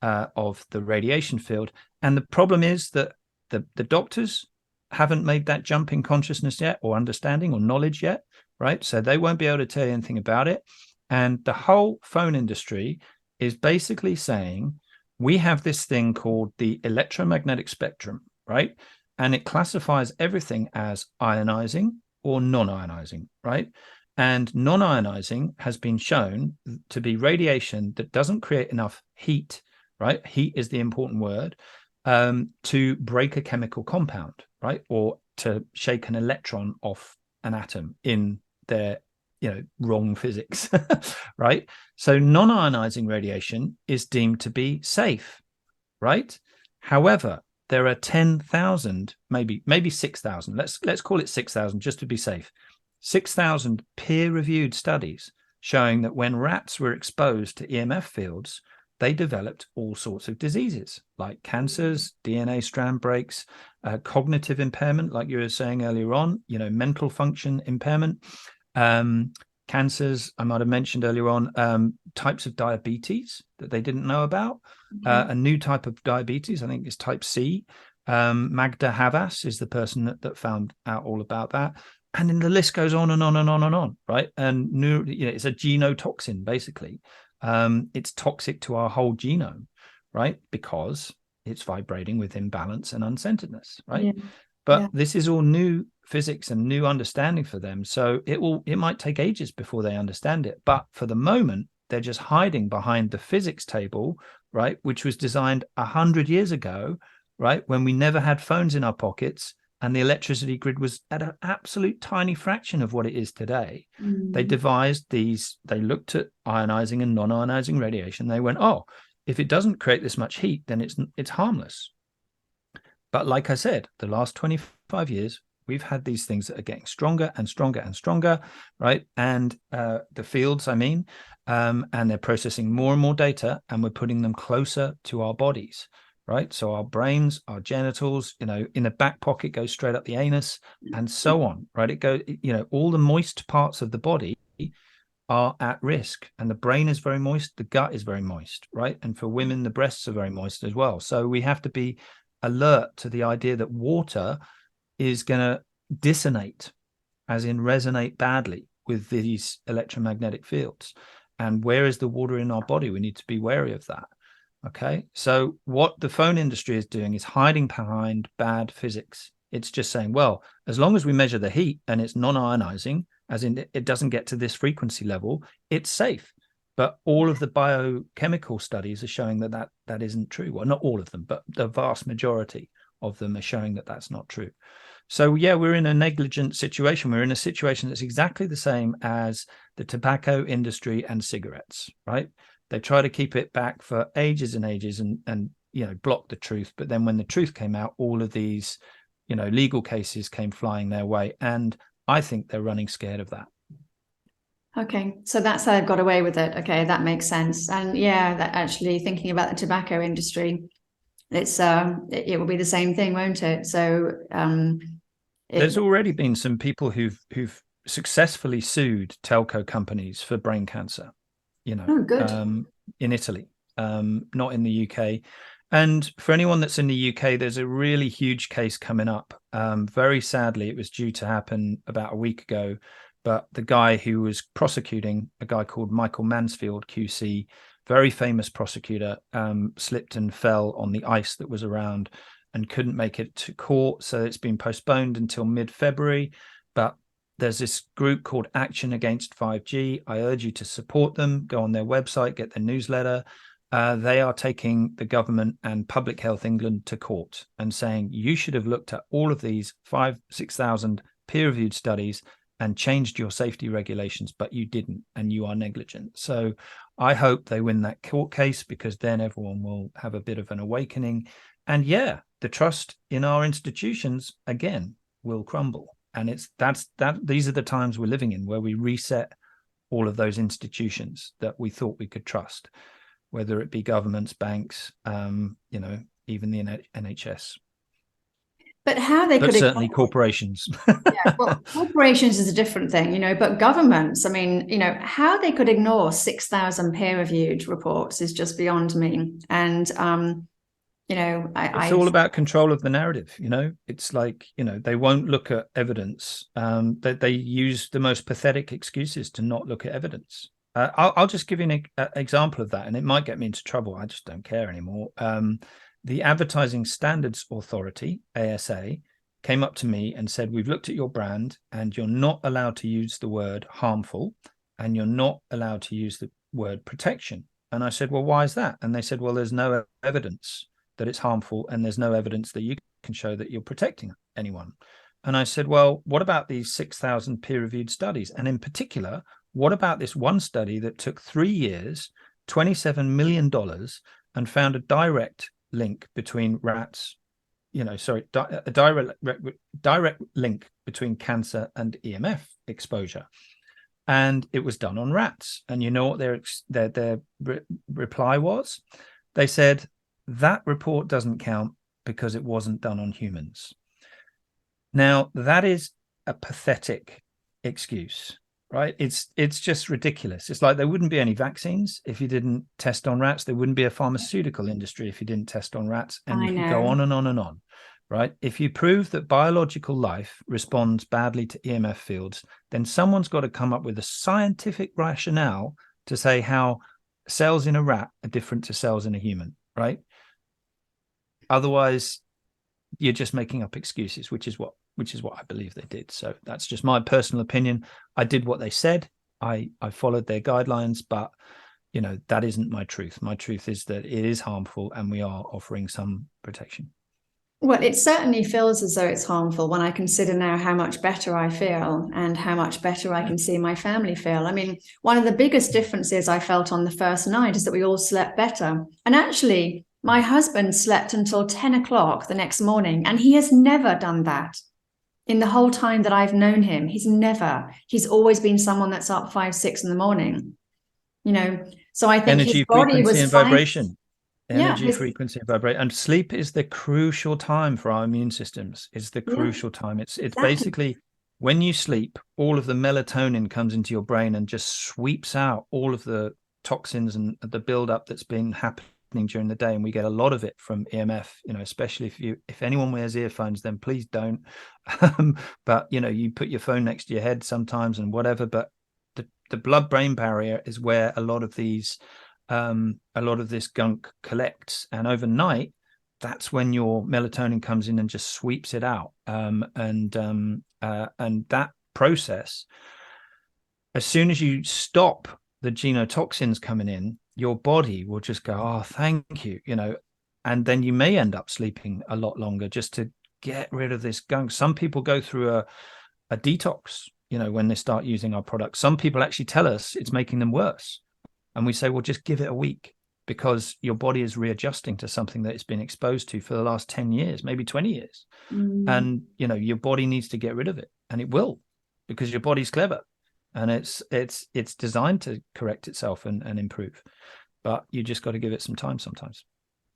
of the radiation field. And the problem is that the doctors haven't made that jump in consciousness yet, or understanding, or knowledge yet. Right. So they won't be able to tell you anything about it. And the whole phone industry is basically saying, we have this thing called the electromagnetic spectrum. Right. And it classifies everything as ionizing or non-ionizing. Right. And non-ionizing has been shown to be radiation that doesn't create enough heat, right? Heat is the important word, to break a chemical compound, right? Or to shake an electron off an atom in their, wrong physics, right? So non-ionizing radiation is deemed to be safe, right? However, there are 10,000, maybe 6,000. Let's call it 6,000 just to be safe. 6,000 peer-reviewed studies showing that when rats were exposed to EMF fields, they developed all sorts of diseases like cancers, DNA strand breaks, cognitive impairment, like you were saying earlier on, mental function impairment, cancers, I might have mentioned earlier on, types of diabetes that they didn't know about, a new type of diabetes, I think is type C. Magda Havas is the person that found out all about that. And then the list goes on and on and on and on, right? And it's a genotoxin, basically. It's toxic to our whole genome, right? Because it's vibrating with imbalance and uncentredness, right? But this is all new physics and new understanding for them. So it might take ages before they understand it. But for the moment, they're just hiding behind the physics table, right? Which was designed 100 years ago, right? When we never had phones in our pockets, and the electricity grid was at an absolute tiny fraction of what it is today. They devised these, they looked at ionizing and non-ionizing radiation. They went, oh, if it doesn't create this much heat, then it's harmless. But like I said, the last 25 years, we've had these things that are getting stronger and stronger and stronger, right? And the fields, and they're processing more and more data, and we're putting them closer to our bodies, right? So our brains, our genitals, in the back pocket goes straight up the anus, and so on, right? It goes, all the moist parts of the body are at risk, and the brain is very moist, the gut is very moist, right? And for women, the breasts are very moist as well. So we have to be alert to the idea that water is going to dissonate, as in resonate badly with these electromagnetic fields. And where is the water in our body? We need to be wary of that. Okay. So what the phone industry is doing is hiding behind bad physics. It's just saying, well, as long as we measure the heat and it's non-ionizing, as in it doesn't get to this frequency level, it's safe. But all of the biochemical studies are showing that isn't true. Well, not all of them, but the vast majority of them are showing that that's not true. So yeah, we're in a negligent situation. We're in a situation that's exactly the same as the tobacco industry and cigarettes, right? They try to keep it back for ages and ages and block the truth. But then when the truth came out, all of these, legal cases came flying their way. And I think they're running scared of that. Okay, so that's how they've got away with it. Okay, that makes sense. And yeah, that actually thinking about the tobacco industry, it will be the same thing, won't it? So there's already been some people who've successfully sued telco companies for brain cancer, oh, good. In Italy, not in the UK. And for anyone that's in the UK, there's a really huge case coming up. Very sadly, it was due to happen about a week ago. But the guy who was prosecuting, a guy called Michael Mansfield, QC, very famous prosecutor, slipped and fell on the ice that was around and couldn't make it to court. So it's been postponed until mid-February. But there's this group called Action Against 5G. I urge you to support them. Go on their website, get their newsletter. They are taking the government and Public Health England to court and saying you should have looked at all of these 6,000 peer-reviewed studies and changed your safety regulations, but you didn't, and you are negligent. So I hope they win that court case, because then everyone will have a bit of an awakening. And yeah, the trust in our institutions, again, will crumble. And these are the times we're living in, where we reset all of those institutions that we thought we could trust, whether it be governments, banks, even the NHS. But how they could certainly corporations. Yeah, well, corporations is a different thing, but governments, how they could ignore 6,000 peer-reviewed reports is just beyond me. And it's all about control of the narrative. It's like, they won't look at evidence. That they use the most pathetic excuses to not look at evidence. I'll just give you an example of that, and it might get me into trouble. I just don't care anymore. The Advertising Standards Authority, ASA, came up to me and said, we've looked at your brand and you're not allowed to use the word harmful, and you're not allowed to use the word protection. And I said, well, why is that? And they said, well, there's no evidence that it's harmful, and there's no evidence that you can show that you're protecting anyone. And I said, well, what about these 6,000 peer-reviewed studies? And in particular, what about this one study that took 3 years, $27 million, and found a direct link between rats, a direct link between cancer and EMF exposure, and it was done on rats. And you know what their reply was? They said that report doesn't count because it wasn't done on humans. Now that is a pathetic excuse, right? It's just ridiculous. It's like there wouldn't be any vaccines if you didn't test on rats. There wouldn't be a pharmaceutical industry if you didn't test on rats. And you can go on and on and on, right? If you prove that biological life responds badly to EMF fields, then someone's got to come up with a scientific rationale to say how cells in a rat are different to cells in a human, right? Otherwise, you're just making up excuses, which is what I believe they did. So that's just my personal opinion. I did what they said. I followed their guidelines, but that isn't my truth. My truth is that it is harmful, and we are offering some protection. Well, it certainly feels as though it's harmful when I consider now how much better I feel and how much better I can see my family feel. I mean, one of the biggest differences I felt on the first night is that we all slept better. And actually, my husband slept until 10 o'clock the next morning, and he has never done that in the whole time that I've known him. He's always been someone that's up 5, 6 in the morning, you know. So I think his Energy, body frequency, was and fine. vibration. Yeah, Energy, frequency, and vibration. And sleep is the crucial time for our immune systems. It's the crucial time. It's exactly. Basically when you sleep, all of the melatonin comes into your brain and just sweeps out all of the toxins and the buildup that's been happening during the day. And we get a lot of it from EMF, you know, especially if anyone wears earphones, then please don't. But, you know, you put your phone next to your head sometimes and whatever, but the blood-brain barrier is where a lot of this gunk collects, and overnight that's when your melatonin comes in and just sweeps it out. And that process, as soon as you stop the genotoxins coming in, your body will just go, oh, thank you, you know, and then you may end up sleeping a lot longer just to get rid of this gunk. Some people go through a detox, you know, when they start using our products. Some people actually tell us it's making them worse. And we say, well, just give it a week, because your body is readjusting to something that it's been exposed to for the last 10 years, maybe 20 years. And, you know, your body needs to get rid of it, and it will, because your body's clever and it's designed to correct itself and improve. But you just got to give it some time sometimes.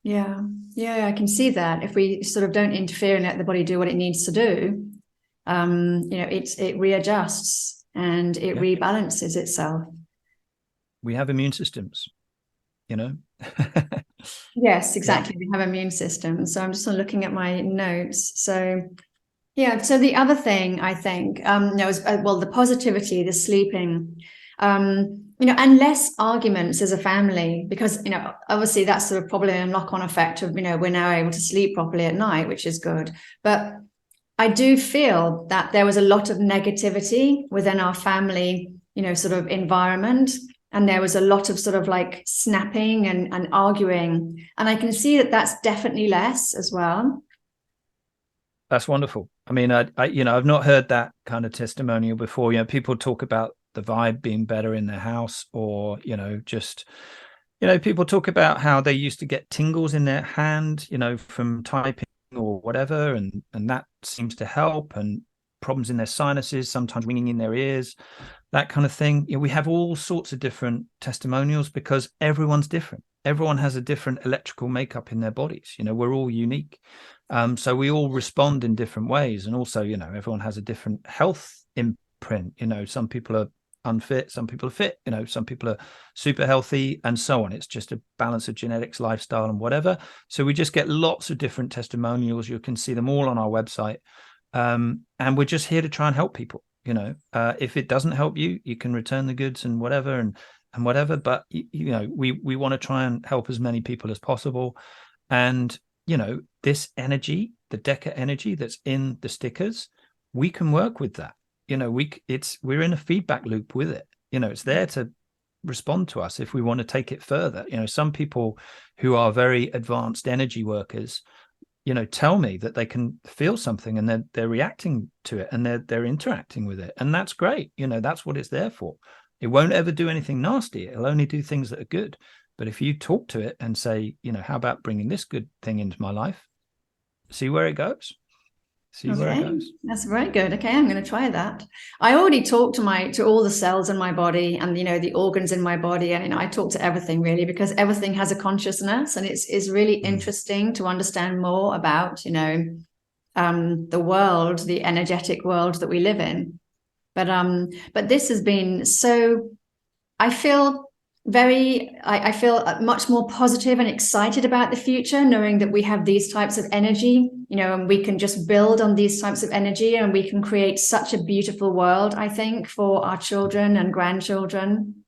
Yeah, I can see that. If we sort of don't interfere and let the body do what it needs to do, you know, it readjusts and it rebalances itself. We have immune systems, you know. Yes, exactly. We have immune systems. So I'm just looking at my notes. So yeah, so the other thing I think, is well, the positivity, the sleeping, you know, and less arguments as a family, because, you know, obviously that's sort of probably a knock-on effect of, you know, we're now able to sleep properly at night, which is good. But I do feel that there was a lot of negativity within our family, you know, sort of environment. And there was a lot of sort of like snapping and arguing. And I can see that that's definitely less as well. That's wonderful. I mean, I you know, I've not heard that kind of testimonial before. You know, people talk about the vibe being better in their house, or, you know, just, you know, people talk about how they used to get tingles in their hand, you know, from typing or whatever, and that seems to help, and problems in their sinuses, sometimes ringing in their ears, that kind of thing. You know, we have all sorts of different testimonials because everyone's different. Everyone has a different electrical makeup in their bodies. You know, we're all unique. So we all respond in different ways. And also, you know, everyone has a different health imprint. You know, some people are unfit, some people are fit, you know, some people are super healthy, and so on. It's just a balance of genetics, lifestyle, and whatever. So we just get lots of different testimonials. You can see them all on our website. And we're just here to try and help people. You know, if it doesn't help you, you can return the goods and whatever, and whatever. But, you know, we want to try and help as many people as possible. And, you know, this energy, the Deca energy that's in the stickers, we can work with that. You know, we're in a feedback loop with it. You know, it's there to respond to us if we want to take it further. You know, some people who are very advanced energy workers, you know, tell me that they can feel something and they're reacting to it, and they're interacting with it. And that's great. You know, that's what it's there for. It won't ever do anything nasty. It'll only do things that are good. But if you talk to it and say, you know, how about bringing this good thing into my life? See where it goes. See where it goes. That's very good. Okay, I'm going to try that. I already talked to all the cells in my body, and, you know, the organs in my body, and, you know, I talk to everything really, because everything has a consciousness, and it's really interesting to understand more about, you know, the world, the energetic world that we live in. But this has been so, I feel I feel much more positive and excited about the future, knowing that we have these types of energy, you know, and we can just build on these types of energy, and we can create such a beautiful world, I think, for our children and grandchildren.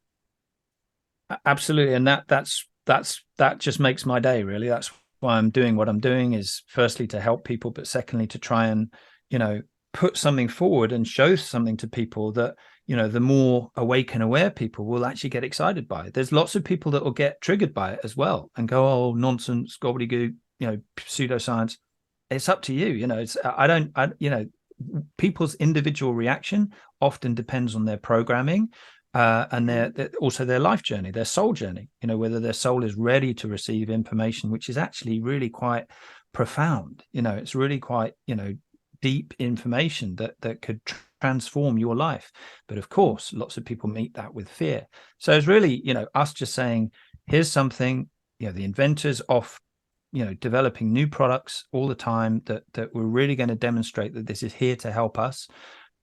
Absolutely. And that just makes my day, really. That's why I'm doing what I'm doing, is firstly to help people, but secondly to try and, you know, put something forward and show something to people that, you know, the more awake and aware people will actually get excited by it. There's lots of people that will get triggered by it as well and go, oh, nonsense, gobbledygook, you know, pseudoscience. it's up to you. People's individual reaction often depends on their programming, and also their life journey, their soul journey, whether their soul is ready to receive information, which is actually really quite profound. It's really quite, deep information that could transform your life. But of course, lots of people meet that with fear. So it's really, us just saying, here's something, the inventors off, developing new products all the time that we're really going to demonstrate that this is here to help us.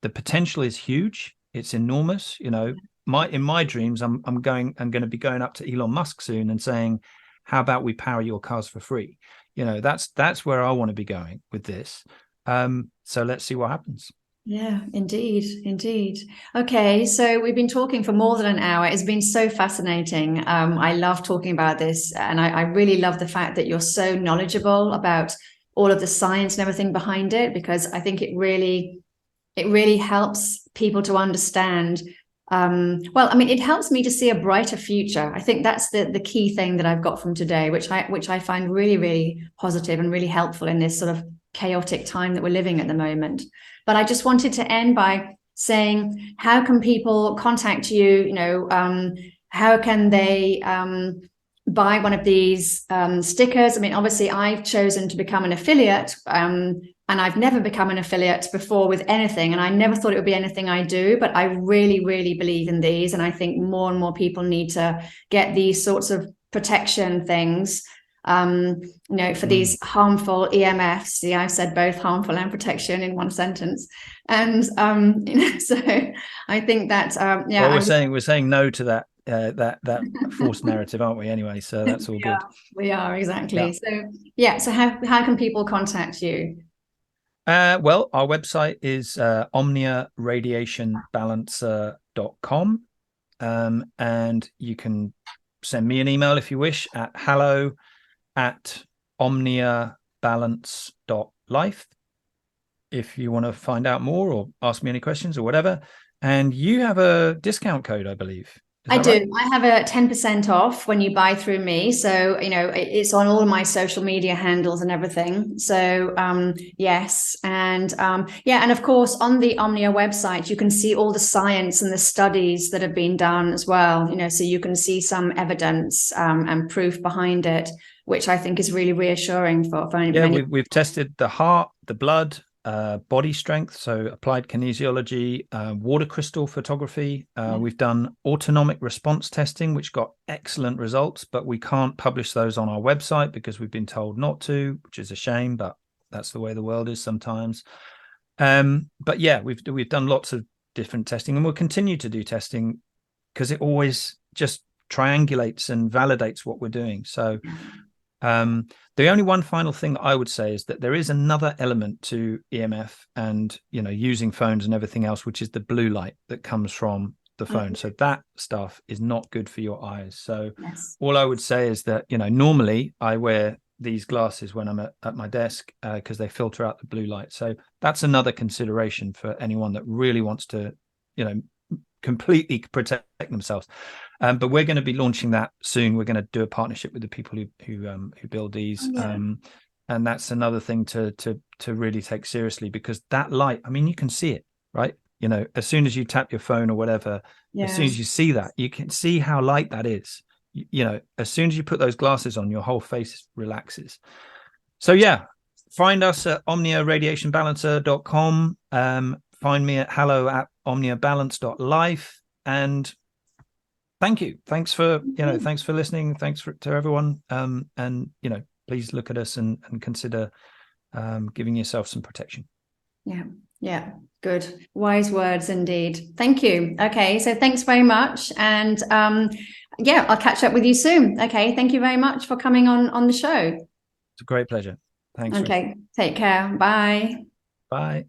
The potential is huge. It's enormous. In my dreams, I'm going to be going up to Elon Musk soon and saying, how about we power your cars for free? That's where I want to be going with this. So let's see what happens. Yeah, indeed. Okay, so we've been talking for more than an hour. It's been so fascinating. I love talking about this, and I really love the fact that you're so knowledgeable about all of the science and everything behind it, because I think it really helps people to understand. It helps me to see a brighter future. I think that's the key thing that I've got from today, which I find really, really positive and really helpful in this sort of chaotic time that we're living at the moment. But I just wanted to end by saying, how can people contact you? How can they buy one of these stickers? I mean, obviously, I've chosen to become an affiliate, and I've never become an affiliate before with anything, and I never thought it would be anything I do. But I really, really believe in these, and I think more and more people need to get these sorts of protection things. For these harmful EMFs. See, I've said both harmful and protection in one sentence. And so I think that we're saying no to that that false narrative, aren't we? Anyway, so that's all good. We are, exactly. Yeah. So how can people contact you? Well, our website is OMNIA Radiation Balancer.com, and you can send me an email if you wish at hello@omniabalance.life if you want to find out more or ask me any questions or whatever. And you have a discount code, I believe. I do. Right? I have a 10% off when you buy through me. So, it's on all of my social media handles and everything. So, yes. And and of course, on the OMNIA website, you can see all the science and the studies that have been done as well, so you can see some evidence and proof behind it, which I think is really reassuring for many. We've tested the heart, the blood, body strength, so applied kinesiology, water crystal photography. We've done autonomic response testing, which got excellent results, but we can't publish those on our website because we've been told not to, which is a shame, but that's the way the world is sometimes. But yeah, we've done lots of different testing, and we'll continue to do testing because it always just triangulates and validates what we're doing. So the only one final thing that I would say is that there is another element to EMF and, using phones and everything else, which is the blue light that comes from the phone. Okay. So that stuff is not good for your eyes. So all I would say is that, normally I wear these glasses when I'm at my desk because they filter out the blue light. So that's another consideration for anyone that really wants to, completely protect themselves. But we're going to be launching that soon. We're going to do a partnership with the people who build these. And that's another thing to really take seriously, because that light, I mean, you can see it, right? As soon as you tap your phone or whatever, as soon as you see that, you can see how light that is. As soon as you put those glasses on, your whole face relaxes. So yeah, find us at omniaradiationbalancer.com. Find me at hello@omniabalance.life. And thank you. Thanks for listening. Thanks to everyone. And please look at us and consider giving yourself some protection. Yeah. Good. Wise words indeed. Thank you. Okay. So thanks very much. And I'll catch up with you soon. Okay. Thank you very much for coming on the show. It's a great pleasure. Thanks. Okay. Take care. Bye. Bye.